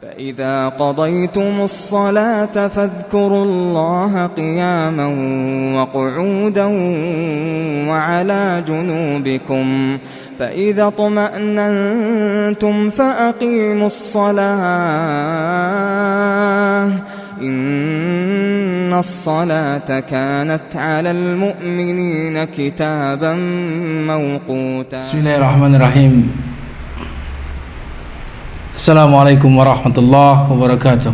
فإذا قضيتم الصلاة فاذكروا الله قياما وقعودا وعلى جنوبكم فإذا اطمأننتم فأقيموا الصلاة إن الصلاة كانت على المؤمنين كتابا موقوتا. بسم الله الرحمن الرحيم. Assalamualaikum warahmatullahi wabarakatuh.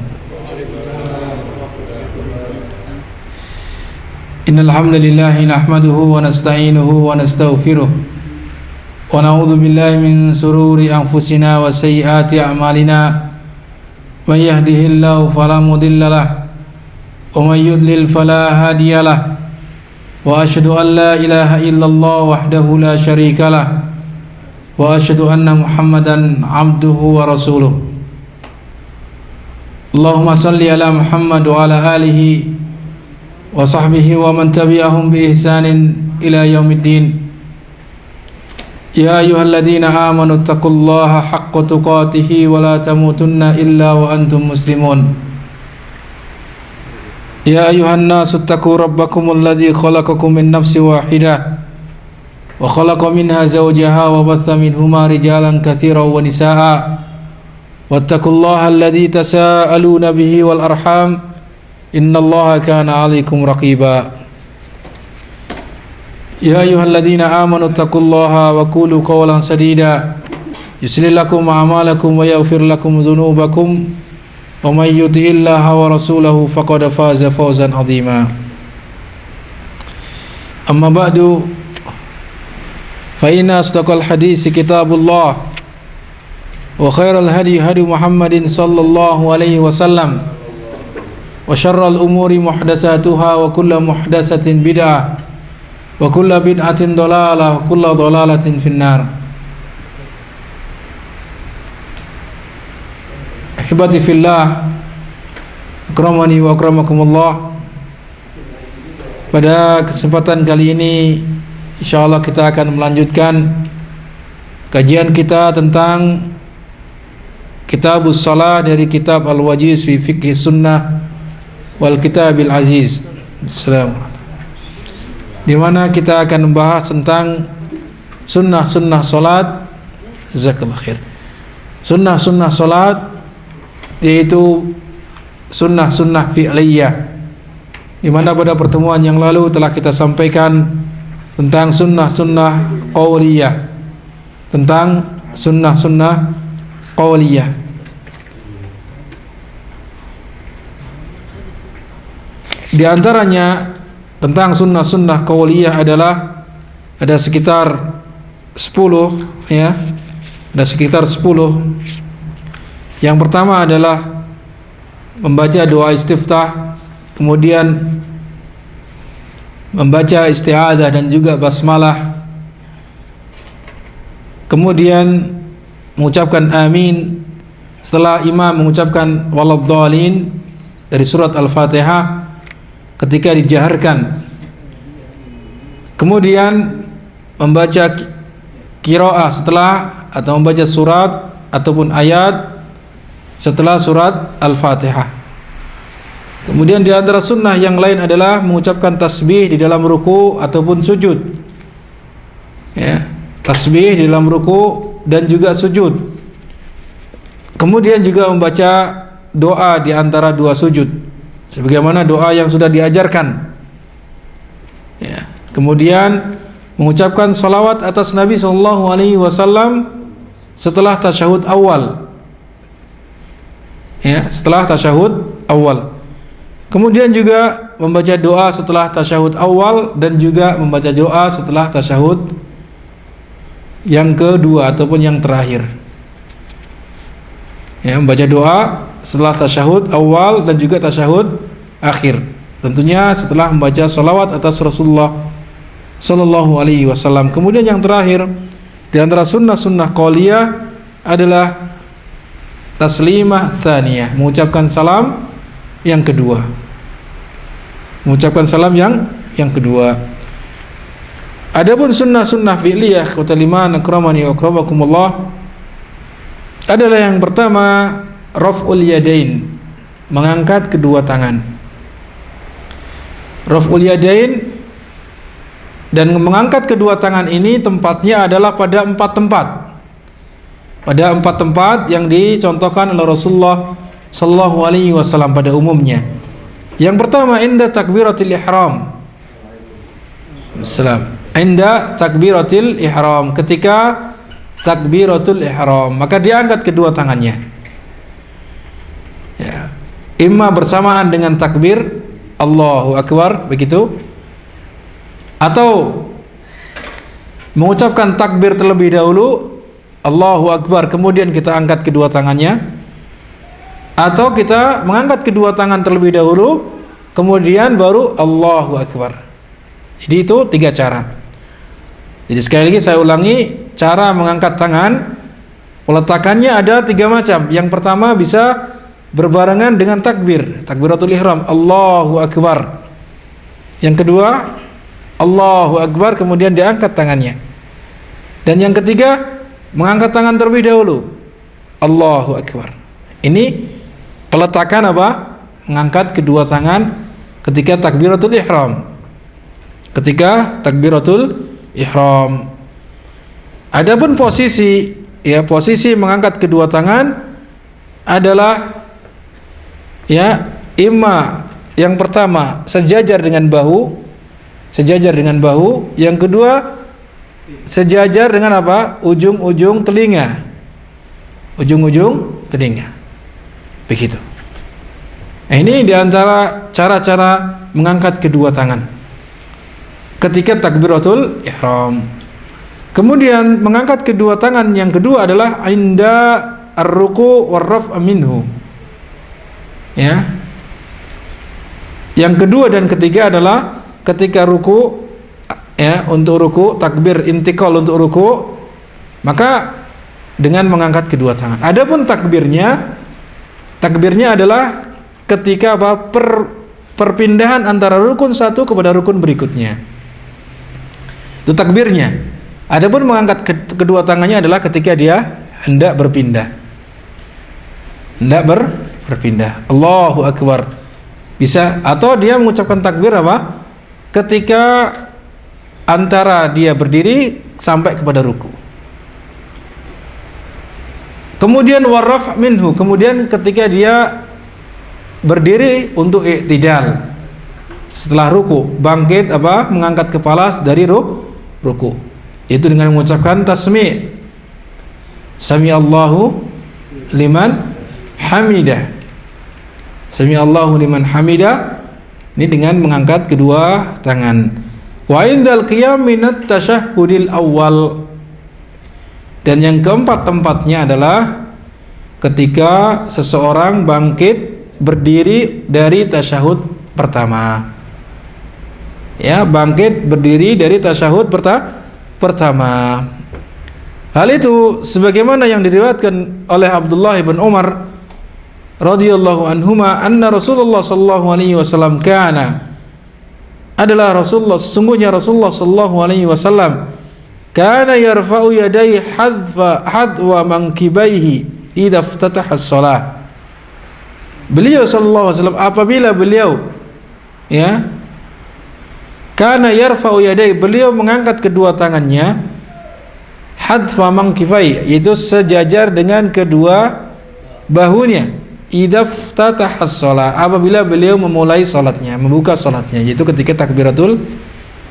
Innal hamdalillah nahmaduhu wa nasta'inuhu wa nastaghfiruh wa na'udzu billahi min sururi anfusina wa sayyiati a'malina. May yahdihillahu fala mudilla lahu wa may yudlil fala hadiya lahu. Wa asyhadu an la ilaha illallah wahdahu la syarika lahu wa asyhadu anna Muhammadan abduhu wa rasuluh. Allahumma salli ala Muhammad wa ala alihi wa sahbihi wa man tabi'ahum bi ihsanin ila yaumiddin. Ya ayyuhalladzina amanu taqullaha haqqa tuqatih wa la tamutunna illa wa antum muslimun. Ya ayyuhan nasu taqu rabbakumul ladzi khalaqakum min nafsin wahidah wa khalaqa minha zawjaha wa batha minhuma rijalan katsiran wa nisaa wattaqullaha alladzi tasaaluna bihi wal arham innallaha kana 'alaikum raqiba. Ya ayyuhalladzina amanu taqullaha wa qulu qawlan sadida yuslih lakum a'malakum wa yaghfir lakum dhunubakum wa may yuti'illaha wa rasulahu faqad faza fawzan 'azima. Amma ba'du, fa inna asdaqal hadits kitabullah wa khairal hadi hadi Muhammadin sallallahu alaihi wasallam wa syarral umuri muhdatsatuha wa kullu muhdatsatin bid'ah wa kullu bid'atin dhalalah wa kullu dhalalatin finnar. Ahibati fillah, akramani wa akramakumullah. Pada kesempatan kali ini insyaallah kita akan melanjutkan kajian kita tentang Kitabus Shalah dari kitab Al-Wajiz fi Fiqh Sunnah wal Kitabil Aziz. Assalamualaikum. Di mana kita akan membahas tentang sunnah-sunnah salat. Jazakallahu khair. Sunnah-sunnah salat yaitu sunnah-sunnah fi'liyah. Di mana pada pertemuan yang lalu telah kita sampaikan tentang sunnah-sunnah qauliyah, tentang sunnah-sunnah qauliyah. Di antaranya tentang sunnah-sunnah qauliyah adalah ada sekitar 10 ya. Ada sekitar 10. Yang pertama adalah membaca doa istiftah, kemudian membaca isti'adzah dan juga basmalah, kemudian mengucapkan amin setelah imam mengucapkan waladhdallin dari surat Al-Fatihah ketika dijaharkan, kemudian membaca qiraah setelah atau membaca surat ataupun ayat setelah surat Al-Fatihah. Kemudian di antara sunnah yang lain adalah mengucapkan tasbih di dalam ruku ataupun sujud. Ya, tasbih di dalam ruku dan juga sujud. Kemudian juga membaca doa di antara dua sujud, sebagaimana doa yang sudah diajarkan. Ya. Kemudian mengucapkan salawat atas Nabi SAW setelah tasyahud awal. Ya, setelah tasyahud awal. Kemudian juga membaca doa setelah tasyahud awal dan juga membaca doa setelah tasyahud yang kedua ataupun yang terakhir. Ya, membaca doa setelah tasyahud awal dan juga tasyahud akhir. Tentunya setelah membaca salawat atas Rasulullah sallallahu alaihi wasallam. Kemudian yang terakhir di antara sunnah-sunnah qauliyah adalah taslimah tsaniyah, mengucapkan salam yang kedua. Mengucapkan salam yang kedua. Adapun sunnah-sunnah fi'liyah qutaliman akramani wa akramakumullah adalah yang pertama raf'ul yadain, mengangkat kedua tangan. Raf'ul yadain dan mengangkat kedua tangan ini tempatnya adalah pada 4 tempat. Pada 4 tempat yang dicontohkan oleh Rasulullah sallallahu alaihi wasallam pada umumnya. Yang pertama inda takbiratul ihram. Assalam. Inda takbiratul ihram, ketika takbiratul ihram, maka diangkat kedua tangannya. Ya. Imma bersamaan dengan takbir Allahu Akbar, begitu, atau mengucapkan takbir terlebih dahulu Allahu Akbar, kemudian kita angkat kedua tangannya, atau kita mengangkat kedua tangan terlebih dahulu kemudian baru Allahu Akbar. Jadi itu 3 cara. Jadi sekali lagi saya ulangi, cara mengangkat tangan peletakannya ada 3 macam. Yang pertama bisa berbarengan dengan takbir, takbiratul ihram, Allahu Akbar. Yang kedua Allahu Akbar kemudian diangkat tangannya. Dan yang ketiga mengangkat tangan terlebih dahulu, Allahu Akbar. Ini peletakan apa? Mengangkat kedua tangan ketika takbiratul ihram. Ketika takbiratul ihram. Adapun posisi, ya, posisi mengangkat kedua tangan adalah, ya, imma yang pertama sejajar dengan bahu, sejajar dengan bahu. Yang kedua sejajar dengan apa? Ujung-ujung telinga, ujung-ujung telinga, begitu. Nah, ini diantara cara-cara mengangkat kedua tangan ketika takbiratul ihram. Kemudian mengangkat kedua tangan yang kedua adalah inda ar-ruku' war-raf' minhu. Ya. Yang kedua dan ketiga adalah ketika ruku', ya, untuk ruku', takbir intikal untuk ruku', maka dengan mengangkat kedua tangan. Adapun takbirnya adalah ketika apa? Perpindahan antara rukun satu kepada rukun berikutnya. Itu takbirnya. Adapun mengangkat kedua tangannya adalah ketika dia hendak berpindah. Hendak berpindah. Allahu Akbar. Bisa, atau dia mengucapkan takbir apa? Ketika antara dia berdiri sampai kepada ruku. Kemudian warraf minhu, kemudian ketika dia berdiri untuk i'tidal. Setelah ruku, bangkit apa? Mengangkat kepala dari ruku. Itu dengan mengucapkan tasmi'. Sami Allahu liman hamidah. Sami Allahu liman hamidah. Ini dengan mengangkat kedua tangan. Wa indal qiyam minat tasyahhudil awal. Dan yang keempat tempatnya adalah ketika seseorang bangkit berdiri dari tasyahud pertama. Ya, bangkit berdiri dari tasyahud pertama. Hal itu sebagaimana yang diriwayatkan oleh Abdullah bin Umar radhiyallahu anhuma, anna Rasulullah sallallahu alaihi wasallam adalah Rasulullah, sesungguhnya Rasulullah sallallahu alaihi wasallam kana yarfa'u yadayhi hadwa mankibaihi idza iftataha as-shalah. Beliau sallallahu alaihi wasallam apabila beliau, ya, kana yarfa'u yadayhi, beliau mengangkat kedua tangannya hadfa mankifai, yaitu sejajar dengan kedua bahunya, idza shalah, apabila beliau memulai salatnya, membuka salatnya, yaitu ketika takbiratul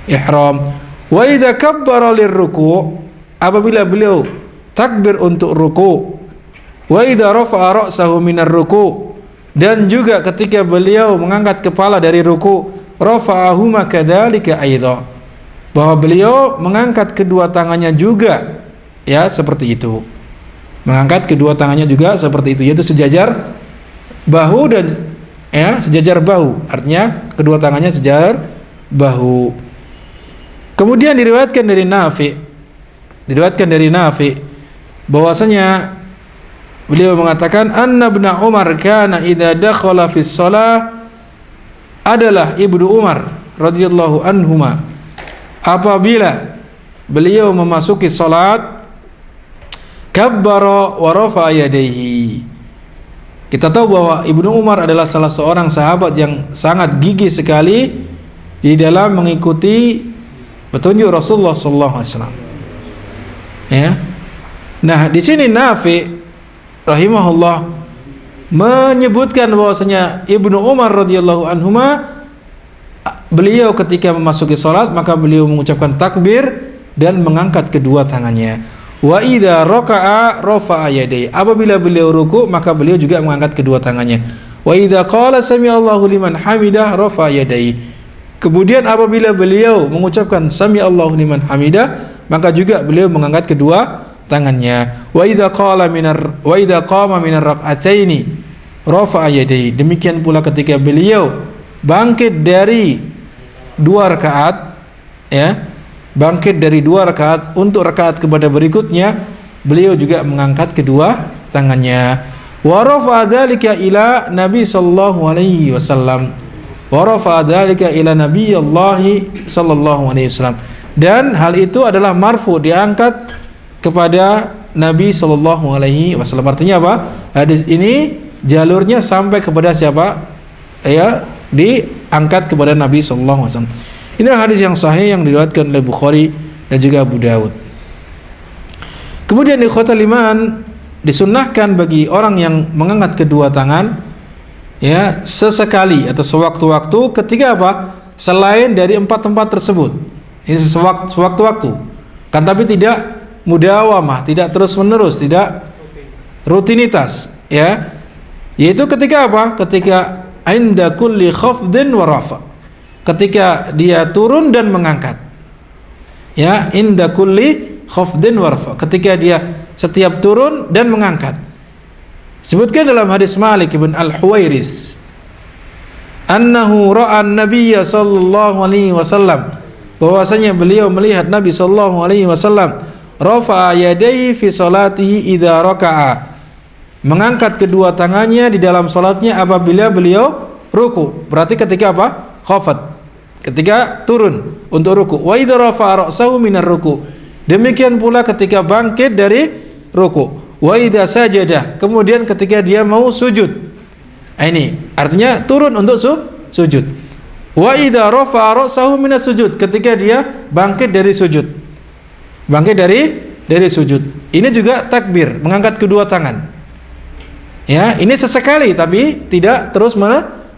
ihram. Wa idza kabbara lirruku', apabila beliau takbir untuk ruku'. Wa idza rafa'a ra'sahu minar ruku', dan juga ketika beliau mengangkat kepala dari ruku', rafa'ahuma kadzalika aidha, bahwa beliau mengangkat kedua tangannya juga, ya, seperti itu. Mengangkat kedua tangannya juga seperti itu, yaitu sejajar bahu dan, ya, sejajar bahu, artinya kedua tangannya sejajar bahu. Kemudian diriwayatkan dari Nafi bahwasanya beliau mengatakan anna ibn Umar kana idza dakhala fi shalah, adalah Ibnu Umar radhiyallahu anhuma apabila beliau memasuki salat, kabbara wa rafa'a yadayhi, Kita tahu bahwa Ibnu Umar adalah salah seorang sahabat yang sangat gigih sekali di dalam mengikuti petunjuk Rasulullah sallallahu alaihi wasallam. Ya. Nah, di sini Nafi rahimahullah menyebutkan bahwasanya Ibnu Umar radhiyallahu anhuma, beliau ketika memasuki salat maka beliau mengucapkan takbir dan mengangkat kedua tangannya. Wa idza raka'a rafa'a yadayhi. Apabila beliau ruku maka beliau juga mengangkat kedua tangannya. Wa idza qala sami'allahu liman hamidah rafa'a yadayhi. Kemudian apabila beliau mengucapkan sami'allahu liman hamidah maka juga beliau mengangkat kedua tangannya. Wa idza qama minar rak'ataini rafa'a yadayhi. Demikian pula ketika beliau bangkit dari 2 rakaat, ya, bangkit dari 2 rakaat untuk rakaat kepada berikutnya, beliau juga mengangkat kedua tangannya. Wa rafa'a dzalika ila Nabi sallallahu alaihi wasallam. Wa rafa'a dzalika ila Nabiyallahi sallallahu alaihi wasallam. Dan hal itu adalah marfu, diangkat kepada Nabi sallallahu alaihi wasallam. Artinya apa? Hadis ini jalurnya sampai kepada siapa? Ya, diangkat kepada Nabi sallallahu alaihi wasallam. Ini hadis yang sahih yang diriwayatkan oleh Bukhari dan juga Abu Daud. Kemudian ikhwatal iman, disunnahkan bagi orang yang mengangkat kedua tangan, ya, sesekali atau sewaktu-waktu ketika apa? Selain dari 4 tempat tersebut. Ini sewaktu-waktu. Kan tapi tidak mudawamah, tidak terus-menerus, tidak rutinitas, ya. Yaitu ketika apa? Ketika inda kulli khafdin wa rafa. Ketika dia turun dan mengangkat. Ya, inda kulli khafdin wa rafa. Ketika dia setiap turun dan mengangkat. Sebutkan dalam hadis Malik ibn Al-Huwairis, annahu ra'a an-nabiy sallallahu alaihi wasallam, bahwasanya beliau melihat Nabi sallallahu alaihi wasallam rafa'a yadayhi fi salatihi idza raka'a, mengangkat kedua tangannya di dalam salatnya apabila beliau ruku. Berarti ketika apa? Khafat, ketika turun untuk ruku. Wa idza rafa'a ra'sahu minar ruku, demikian pula ketika bangkit dari ruku. Wa idza sajada, kemudian ketika dia mau sujud. Ini artinya turun untuk sujud. Wa idza rafa'a ra'sahu minas sujud, ketika dia bangkit dari sujud. Bangkit dari sujud. Ini juga takbir, mengangkat kedua tangan. Ya, ini sesekali tapi tidak terus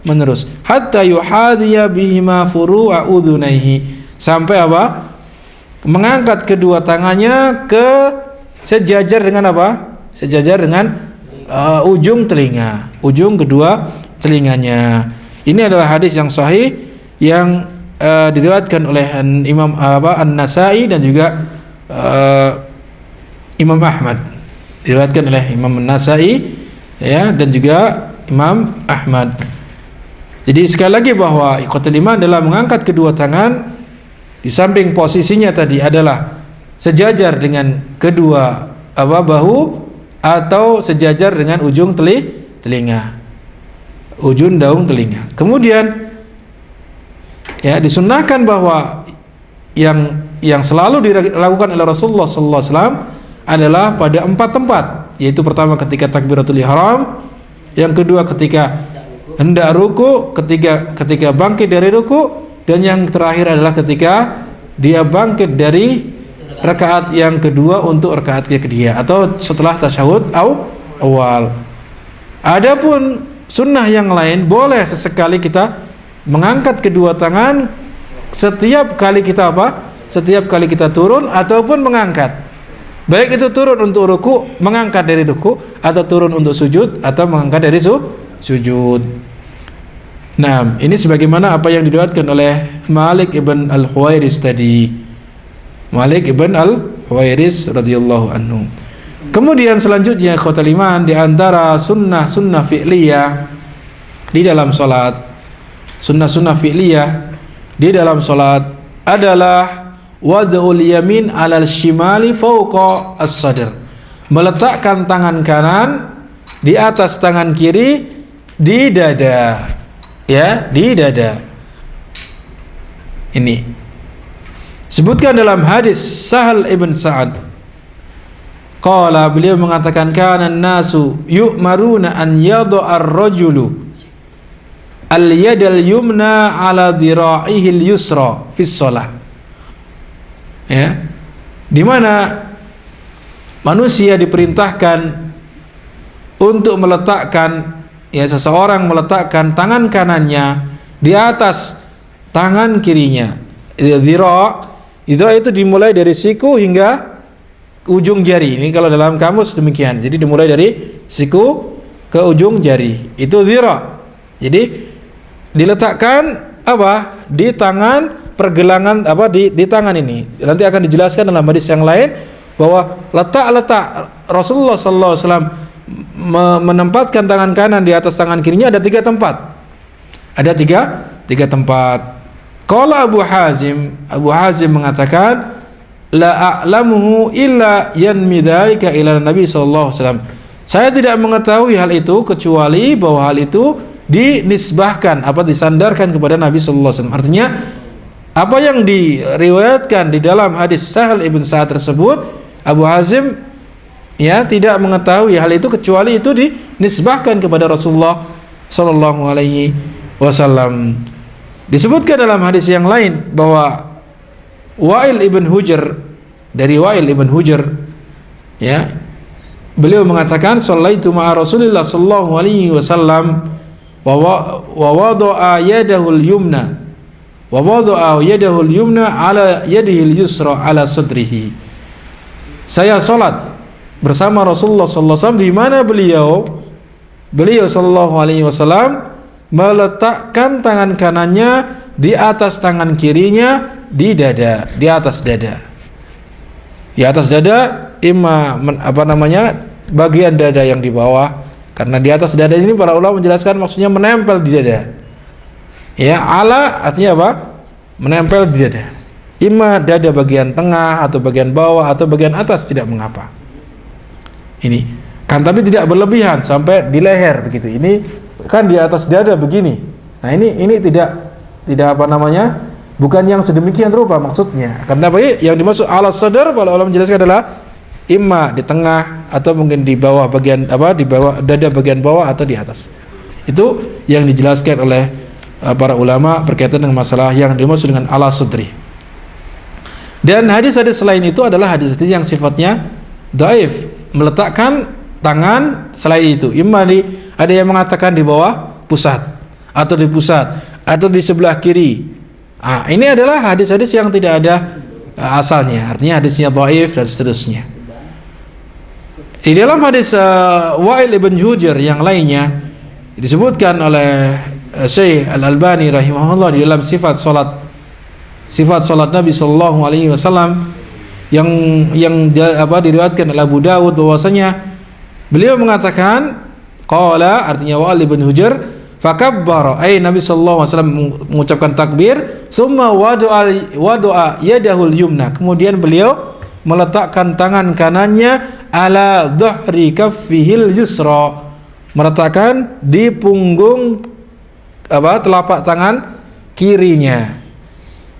menerus. Hatta yuhadhiya bihima furu'a udhunaihi, sampai apa? Mengangkat kedua tangannya ke sejajar dengan apa? Sejajar dengan ujung telinga, ujung kedua telinganya. Ini adalah hadis yang sahih yang diriwayatkan oleh Imam An-Nasa'i dan juga Imam Ahmad. Diriwayatkan oleh Imam An-Nasa'i, ya, dan juga Imam Ahmad. Jadi sekali lagi bahwa ikhwatul iman adalah mengangkat kedua tangan di samping posisinya tadi adalah sejajar dengan kedua bahu atau sejajar dengan ujung telinga, ujung daun telinga. Kemudian ya disunnahkan bahwa yang selalu dilakukan oleh Rasulullah sallallahu alaihi wasallam adalah pada 4 tempat, yaitu pertama ketika takbiratul ihram, yang kedua ketika hendak ruku, ketika bangkit dari ruku, dan yang terakhir adalah ketika dia bangkit dari rakaat yang kedua untuk rakaat ketiga atau setelah tasyahud awal. Adapun sunnah yang lain, boleh sesekali kita mengangkat kedua tangan setiap kali kita apa? Setiap kali kita turun ataupun mengangkat. Baik itu turun untuk ruku, mengangkat dari ruku, atau turun untuk sujud, atau mengangkat dari sujud. Nah, ini sebagaimana apa yang diriwayatkan oleh Malik ibn Al-Huwairis tadi. Malik ibn Al-Huwairis radhiyallahu anhu. Kemudian selanjutnya ikhwatul iman, di antara sunnah fi'liyah di dalam salat, sunnah fi'liyah di dalam salat adalah wad'ul yamin 'alal shimali fawqa as-sadr, meletakkan tangan kanan di atas tangan kiri di dada, ya, di dada. Ini sebutkan dalam hadis Sahal ibn Sa'ad Qala, beliau mengatakan, kana an-nasu yu'maruna an yad'a ar-rajulu al-yadal yumna ala dhira'ihi al-yusra fi shalah. Ya. Di mana manusia diperintahkan untuk meletakkan, ya, seseorang meletakkan tangan kanannya di atas tangan kirinya. Dhira' itu dimulai dari siku hingga ujung jari. Ini kalau dalam kamus demikian. Jadi dimulai dari siku ke ujung jari. Itu dhira'. Jadi diletakkan apa? Di tangan, pergelangan apa, di tangan ini. Nanti akan dijelaskan dalam hadis yang lain bahwa letak Rasulullah sallallahu alaihi wasallam menempatkan tangan kanan di atas tangan kirinya ada 3 tempat. Ada tiga tempat. Qala Abu Hazim mengatakan, la a'lamuhu illa yanmi dzalika ila Nabi sallallahu alaihi wasallam. Saya tidak mengetahui hal itu kecuali bahwa hal itu dinisbahkan, disandarkan kepada Nabi sallallahu alaihi wasallam. Artinya apa yang diriwayatkan di dalam hadis Sahal ibn Sa'ad tersebut, Abu Hazim ya tidak mengetahui hal itu kecuali itu dinisbahkan kepada Rasulullah sallallahu alaihi wasallam. Disebutkan dalam hadis yang lain bahwa Wa'il ibn Hujr, dari Wa'il ibn Hujr, ya, beliau mengatakan, shallaitu ma'a Rasulillah sallallahu alaihi wasallam wa wada'a yadahu al-yumna ala yadihi al-yusra ala sadrihi. Saya salat bersama Rasulullah sallallahu alaihi wasallam di mana beliau sallallahu alaihi wasallam meletakkan tangan kanannya di atas tangan kirinya di dada, di atas dada. Di atas dada bagian dada yang di bawah. Karena di atas dada ini para ulama menjelaskan maksudnya menempel di dada. Ya, ala artinya apa? Menempel di dada. Dada bagian tengah atau bagian bawah atau bagian atas tidak mengapa. Ini kan, tapi tidak berlebihan sampai di leher begitu. Ini kan di atas dada begini. Nah, ini tidak bukan yang sedemikian rupa maksudnya. Karena yang dimaksud ala sadar kalau Allah menjelaskan adalah di tengah atau mungkin di bawah bagian di bawah dada bagian bawah atau di atas. Itu yang dijelaskan oleh para ulama berkaitan dengan masalah yang dimaksud dengan ala sadri. Dan hadis-hadis selain itu adalah hadis-hadis yang sifatnya dhaif, meletakkan tangan selain itu. Ada yang mengatakan di bawah pusat atau di pusat atau di sebelah kiri. Ini adalah hadis-hadis yang tidak ada asalnya, artinya hadisnya dhaif dan seterusnya. Di dalam hadis Wa'il ibn Hujr yang lainnya disebutkan oleh Syekh Al-Albani rahimahullah di dalam sifat salat Nabi sallallahu alaihi wasallam yang diriwayatkan oleh Abu Dawud bahwasanya beliau mengatakan qala, artinya Wa'il ibn Hujr, fakabbara, Nabi sallallahu alaihi wasallam mengucapkan takbir, summa wada'a yadahul yumna, kemudian beliau meletakkan tangan kanannya ala dhahri kaffihil yusra, meletakkan di punggung telapak tangan kirinya.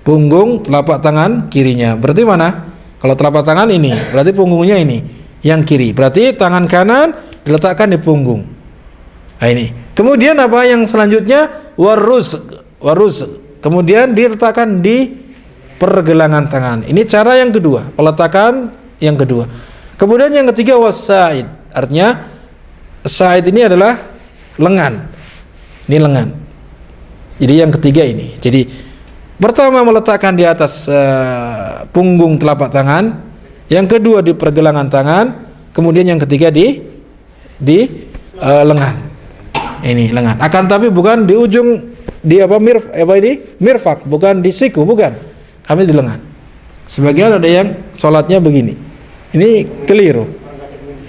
Punggung telapak tangan kirinya. Berarti mana? Kalau telapak tangan ini, berarti punggungnya ini yang kiri. Berarti tangan kanan diletakkan di punggung. Nah, ini. Kemudian apa yang selanjutnya? Waruz. Kemudian diletakkan di pergelangan tangan. Ini cara yang kedua, peletakan yang kedua. Kemudian yang ketiga wasaid. Artinya said ini adalah lengan. Ini lengan. Jadi yang ketiga ini. Jadi pertama meletakkan di atas punggung telapak tangan, yang kedua di pergelangan tangan, kemudian yang ketiga di lengan. Ini lengan. Akan tapi bukan di ujung mirfak, bukan di siku, bukan. Kami di lengan. Sebagian ada yang sholatnya begini. Ini keliru.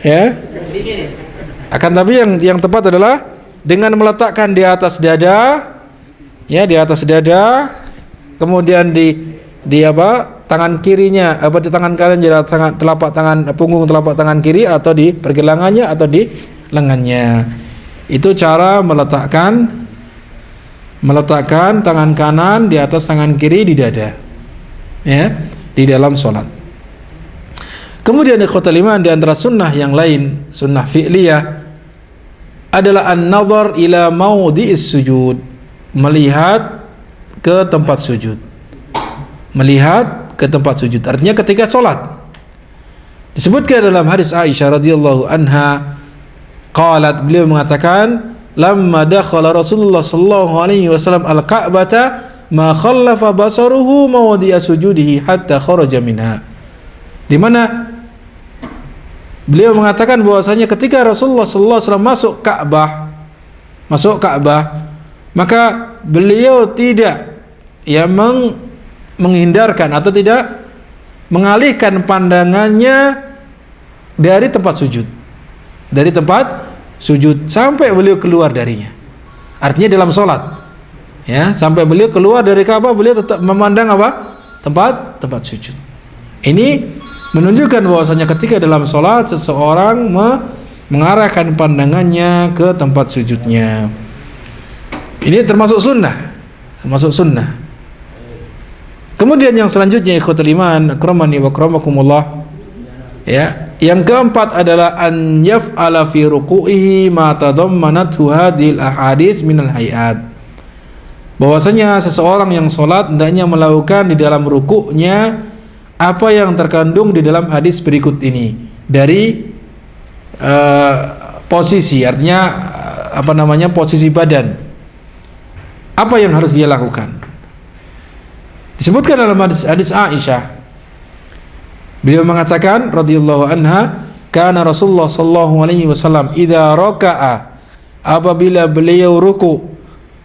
Ya. Akan tapi yang tepat adalah dengan meletakkan di atas dada, ya, di atas dada, kemudian di tangan kirinya, di tangan kanan jadi telapak tangan, punggung telapak tangan kiri, atau di pergelangannya atau di lengannya. Itu cara meletakkan tangan kanan di atas tangan kiri di dada, ya, di dalam sholat. Kemudian ikhwatal iman, di antara sunnah yang lain, sunnah fi'liyah, adalah an-nazar ila maudhi'is sujud, melihat ke tempat sujud. Melihat ke tempat sujud artinya ketika sholat. Disebutkan dalam hadis Aisyah radhiyallahu anha, qalat, beliau mengatakan, lamma dakhala Rasulullah sallallahu alaihi wasallam al-Ka'bata ma khallafa basaruhu mawadhi'a sujudihi hatta kharaja minha. Di mana beliau mengatakan bahwasanya ketika Rasulullah sallallahu alaihi wasallam masuk Ka'bah, maka beliau tidak menghindarkan atau tidak mengalihkan pandangannya dari tempat sujud sampai beliau keluar darinya. Artinya dalam sholat, ya, sampai beliau keluar dari Ka'bah, beliau tetap memandang apa? Tempat sujud. Ini menunjukkan bahwasanya ketika dalam sholat seseorang mengarahkan pandangannya ke tempat sujudnya. Ini termasuk sunnah. Kemudian yang selanjutnya, ikhwatul iman, akramani wa akramakumullah, ya, yang keempat adalah an yaf'ala fi ruku'ihi ma tadammanathu hadhil ahadits minal hayat. Bahwasanya seseorang yang salat hendaknya melakukan di dalam rukuknya apa yang terkandung di dalam hadis berikut ini dari posisi, artinya posisi badan. Apa yang harus dia lakukan? Disebutkan dalam hadis Aisyah, beliau mengatakan radhiyallahu anha, kana Rasulullah sallallahu alaihi wasallam idza raka'a, apabila beliau ruku,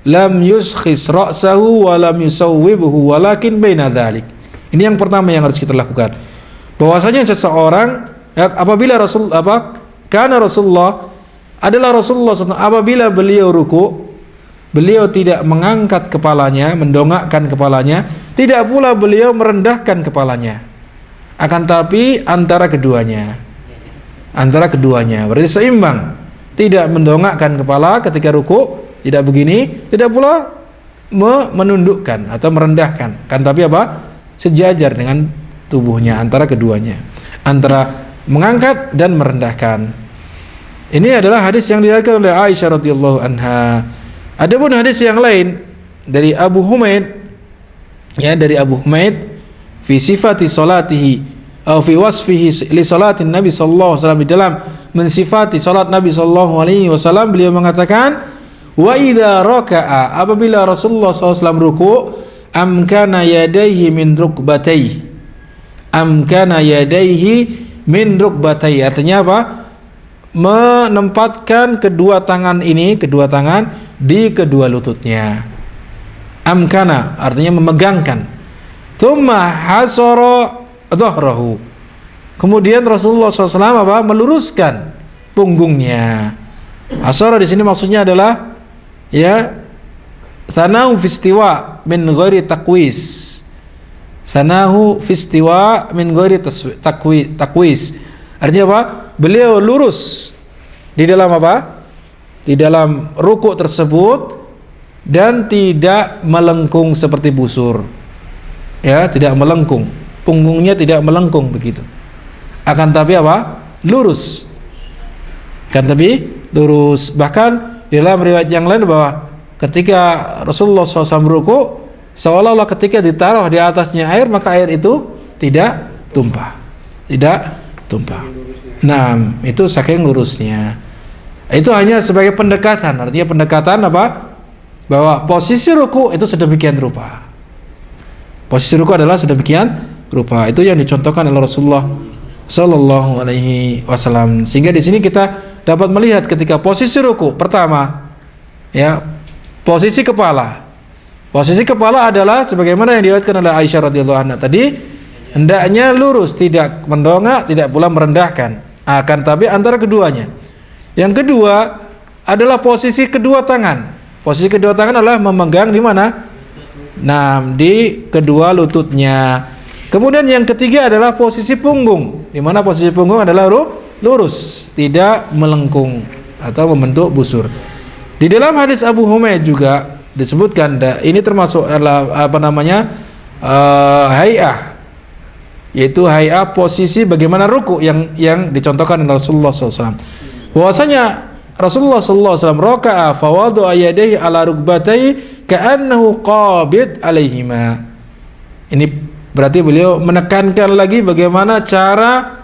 lam yuskhis ra'sahu wa lam yusawwibhu walakin baina dzalik. Ini yang pertama yang harus kita lakukan. Bahwasanya seseorang apabila Rasulullah apabila beliau ruku, beliau tidak mengangkat kepalanya, mendongakkan kepalanya, tidak pula beliau merendahkan kepalanya. Akan tapi antara keduanya, berarti seimbang. Tidak mendongakkan kepala ketika ruku, tidak begini, tidak pula menundukkan atau merendahkan. Kan tapi sejajar dengan tubuhnya, antara keduanya, antara mengangkat dan merendahkan. Ini adalah hadis yang diriwayatkan oleh Aisyah radhiyallahu anha. Adapun hadis yang lain dari Abu Humaid, fi sifati salatihi atau fi wasfihi li salatin Nabi sallallahu alaihi wasallam, di dalam mensifati salat Nabi sallallahu alaihi wasallam, beliau mengatakan, wa idza raka'a, apabila Rasulullah sallallahu alaihi wasallam ruku, amkana yadayhi min rukbatayhi, artinya apa? Menempatkan kedua tangan di kedua lututnya. Amkana artinya memegangkan. Tsumma hasara dhahrahu. Kemudian Rasulullah SAW meluruskan punggungnya. Hasara di sini maksudnya adalah sanahu fistiwa min ghairi takwis. Artinya apa? Beliau lurus di dalam di dalam rukuk tersebut dan tidak melengkung seperti busur. Ya, tidak melengkung. Punggungnya tidak melengkung begitu. Akan tapi lurus. Bahkan di dalam riwayat yang lain bahwa ketika Rasulullah SAW ruku, seolah-olah ketika ditaruh di atasnya air, maka air itu tidak tumpah. Nah, itu saking lurusnya. Itu hanya sebagai pendekatan, artinya pendekatan bahwa posisi ruku itu sedemikian rupa. Posisi ruku adalah sedemikian rupa. Itu yang dicontohkan oleh Rasulullah sallallahu alaihi wasallam. Sehingga di sini kita dapat melihat ketika posisi ruku pertama, posisi kepala. Posisi kepala adalah sebagaimana yang diriwayatkan oleh Aisyah radhiyallahu anha tadi, hendaknya lurus, tidak mendongak, tidak pula merendahkan. Akan tapi antara keduanya. Yang kedua adalah posisi kedua tangan. Posisi kedua tangan adalah memegang di mana? Nah, di kedua lututnya. Kemudian yang ketiga adalah posisi punggung, di mana posisi punggung adalah lurus, tidak melengkung atau membentuk busur. Di dalam hadis Abu Humaid juga disebutkan, ini termasuk adalah hay'ah yaitu hay'ah posisi bagaimana ruku yang dicontohkan oleh Rasulullah SAW. Bahwasanya Rasulullah SAW raka'a fawadu ayadaihi ala rukbatayhi ka'annahu qabid alaihima. Ini berarti beliau menekankan lagi bagaimana cara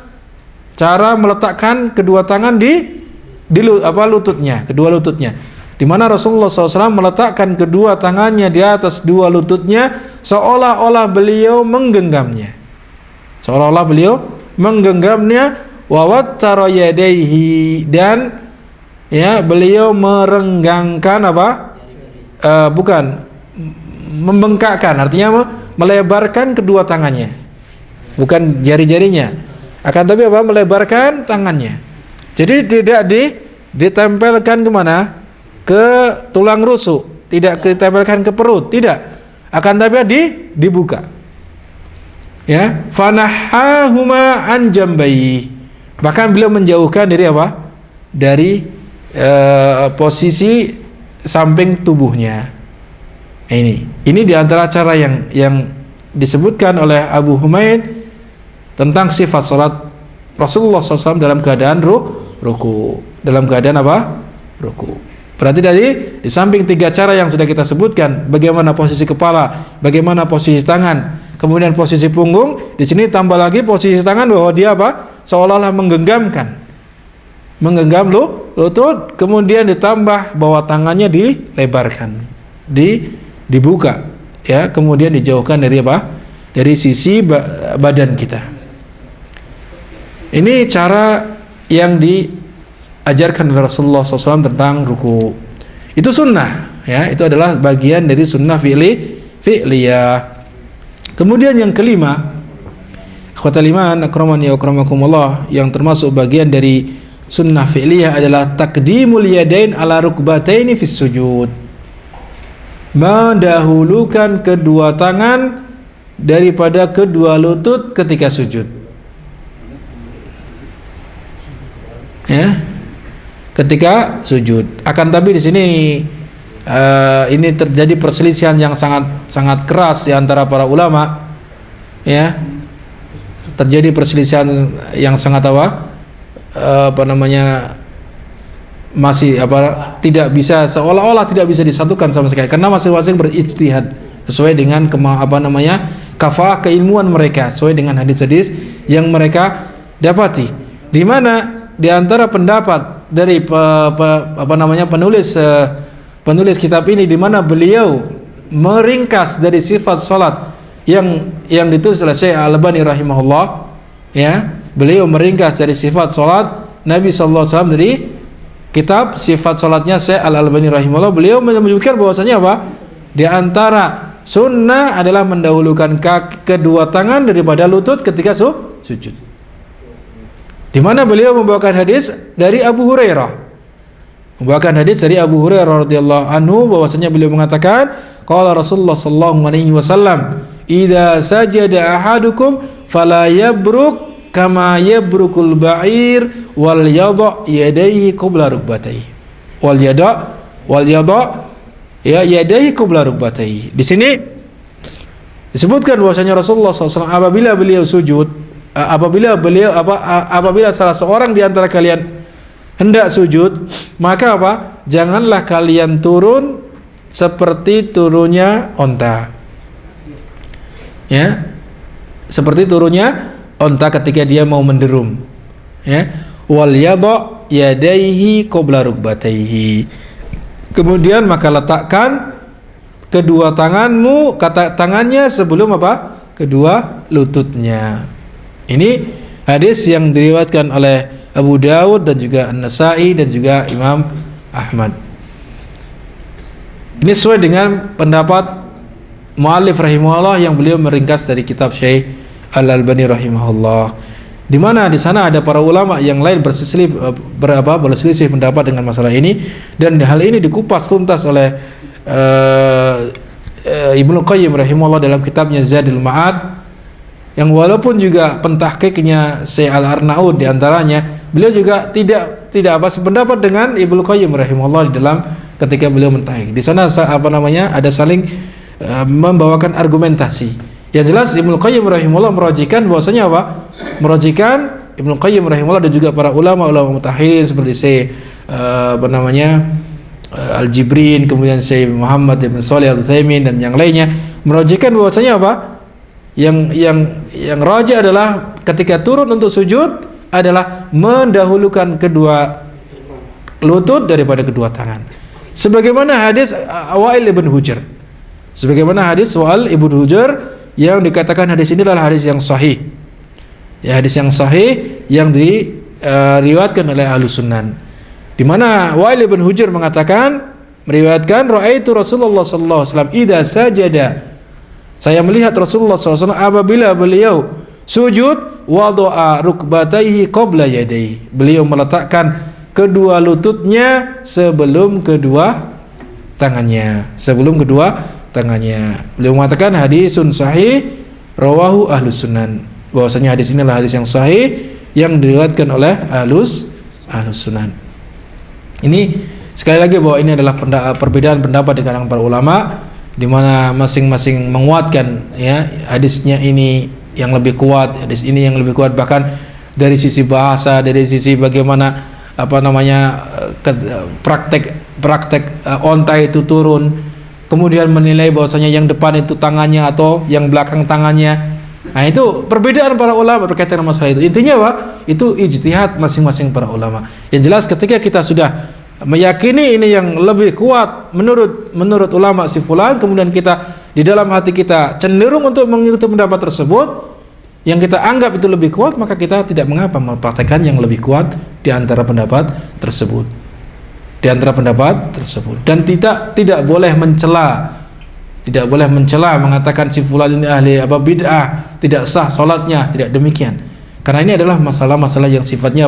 meletakkan kedua tangan di lututnya, kedua lututnya. Di mana Rasulullah SAW meletakkan kedua tangannya di atas dua lututnya seolah-olah beliau menggenggamnya. Seolah-olah beliau menggenggamnya, wa wattara yadaihi, dan ya beliau merenggangkan membengkakkan, artinya melebarkan kedua tangannya, bukan jari-jarinya, akan tapi melebarkan tangannya. Jadi tidak ditempelkan kemana? Ke tulang rusuk, tidak ditempelkan ke perut, tidak, akan tapi dibuka. Ya, fanahahuma an jambai, bahkan beliau menjauhkan dari dari posisi samping tubuhnya. Ini diantara cara yang disebutkan oleh Abu Humaid tentang sifat salat Rasulullah SAW dalam keadaan ruku, dalam keadaan ruku. Berarti di samping tiga cara yang sudah kita sebutkan, bagaimana posisi kepala, bagaimana posisi tangan, kemudian posisi punggung, di sini tambah lagi posisi tangan bahwa dia seolah-olah menggenggam lutut, kemudian ditambah bahwa tangannya dilebarkan, dibuka, ya, kemudian dijauhkan dari sisi badan kita. Ini cara yang diajarkan oleh Rasulullah SAW tentang ruku. Itu sunnah, ya, itu adalah bagian dari sunnah fi'liyah. Kemudian yang kelima, ikhwatal iman akramani wa akramakumullah, yang termasuk bagian dari sunnah fi'liyah adalah taqdimul yadain ala rukbataini fis sujud, mendahulukan kedua tangan daripada kedua lutut ketika sujud. Ya, ketika sujud. Akan tapi di sini ini terjadi perselisihan yang sangat keras di antara para ulama. Ya, terjadi perselisihan yang sangat masih tidak bisa, seolah-olah tidak bisa disatukan sama sekali, karena masing-masing berijtihad sesuai dengan kafah keilmuan mereka, sesuai dengan hadis-hadis yang mereka dapati. Di mana di antara pendapat dari penulis kitab ini, di mana beliau meringkas dari sifat salat yang ditulis oleh Syekh Al-Albani rahimahullah, ya, beliau meringkas dari sifat salat Nabi sallallahu alaihi wasallam dari kitab sifat salatnya Syekh Al-Albani rahimahullah. Beliau menyebutkan bahwasanya di antara sunnah adalah mendahulukan kedua tangan daripada lutut ketika sujud. Di mana beliau membawakan hadis dari Abu Hurairah. Radhiyallahu anhu, bahwasanya beliau mengatakan, qala Rasulullah sallallahu alaihi wasallam, "Idza sajada ahadukum fala yabruk kama yabrukul ba'ir wal yadha yadayhi qabla rukbatayhi." Yadayhi qabla rukbatayhi. Di sini disebutkan bahwasanya Rasulullah SAW apabila beliau sujud, apabila salah seorang di antara kalian hendak sujud, maka janganlah kalian turun seperti turunnya onta, ya, seperti turunnya onta ketika dia mau menderum, ya. Wal yadha yadaihi qabla rukbatayhi, kemudian maka letakkan kedua tangannya sebelum kedua lututnya. Ini hadis yang diriwayatkan oleh Abu Dawud dan juga An-Nasa'i dan juga Imam Ahmad. Ini sesuai dengan pendapat muallif rahimahullah yang beliau meringkas dari kitab Syekh Al-Albani rahimahullah, di mana di sana ada para ulama yang lain berselisih pendapat dengan masalah ini, dan hal ini dikupas tuntas oleh Ibnu Qayyim rahimahullah dalam kitabnya Zadul Ma'ad, yang walaupun juga pentahqiqnya Syekh Al-Arnaud di antaranya, beliau juga tidak sependapat dengan Ibnu Qayyim rahimahullah di dalam ketika beliau mentahqiq. Di sana ada saling membawakan argumentasi, Yang jelas Ibnu Qayyim rahimahullah merajikan bahwasanya apa? Merajikan Ibnu Qayyim rahimahullah dan juga para ulama-ulama mutaakhirin seperti Al-Jibrin, kemudian Syekh Muhammad bin Shalih Al-Utsaimin dan yang lainnya merajikan bahwasanya apa? Yang rajih adalah ketika turun untuk sujud adalah mendahulukan kedua lutut daripada kedua tangan. Sebagaimana hadis Wa'il ibn Hujr. Sebagaimana hadis Wa'il ibn Hujr yang dikatakan hadis ini adalah hadis yang sahih. Ya, hadis yang sahih yang diriwayatkan oleh Ahlus Sunan. Di mana Wa'il ibn Hujr mengatakan, meriwayatkan ra'aitu Rasulullah sallallahu alaihi wasallam idza sajada. Saya melihat Rasulullah sallallahu alaihi wasallam apabila beliau sujud wada'a rukbatayhi qabla yadayhi. Beliau meletakkan kedua lututnya sebelum kedua tangannya. Beliau mengatakan hadisun sahih rawahu Ahlus Sunan. Bahwasanya hadis ini adalah hadis yang sahih yang diriwayatkan oleh Ahlus Sunan. Ini sekali lagi bahwa ini adalah perbedaan pendapat di kalangan para ulama, di mana masing-masing menguatkan ya hadisnya ini yang lebih kuat, hadis ini yang lebih kuat, bahkan dari sisi bahasa, dari sisi bagaimana praktek onta itu turun, kemudian menilai bahwasanya yang depan itu tangannya atau yang belakang tangannya. Nah, itu perbedaan para ulama berkaitan dengan masalah itu. Intinya apa? Itu ijtihad masing-masing para ulama. Yang jelas ketika kita sudah meyakini ini yang lebih kuat menurut ulama si fulan, kemudian kita di dalam hati kita cenderung untuk mengikuti pendapat tersebut yang kita anggap itu lebih kuat, maka kita tidak mengapa mempraktekkan yang lebih kuat di antara pendapat tersebut. Dan tidak boleh mencela. Tidak boleh mencela mengatakan si fulan ini ahli bid'ah, tidak sah salatnya, tidak demikian. Karena ini adalah masalah-masalah yang sifatnya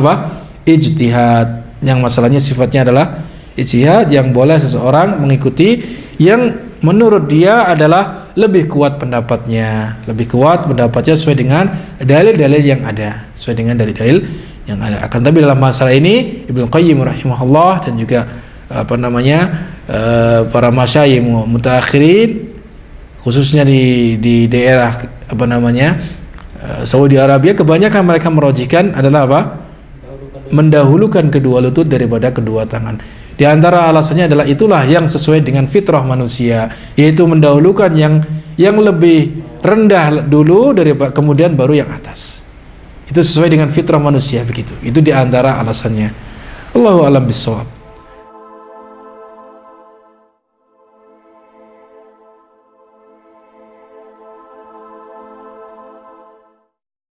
ijtihad. Yang masalahnya sifatnya adalah ijtihad yang boleh seseorang mengikuti yang menurut dia adalah lebih kuat pendapatnya sesuai dengan dalil-dalil yang ada, Akan tapi dalam masalah ini Ibnu Qayyim rahimahullah dan juga para masyayikh mutaakhirin khususnya di daerah Saudi Arabia, kebanyakan mereka merajihkan adalah mendahulukan kedua lutut daripada kedua tangan. Di antara alasannya adalah itulah yang sesuai dengan fitrah manusia, yaitu mendahulukan yang lebih rendah dulu daripada kemudian baru yang atas. Itu sesuai dengan fitrah manusia begitu. Itu di antara alasannya. Allahu a'lam bishawab.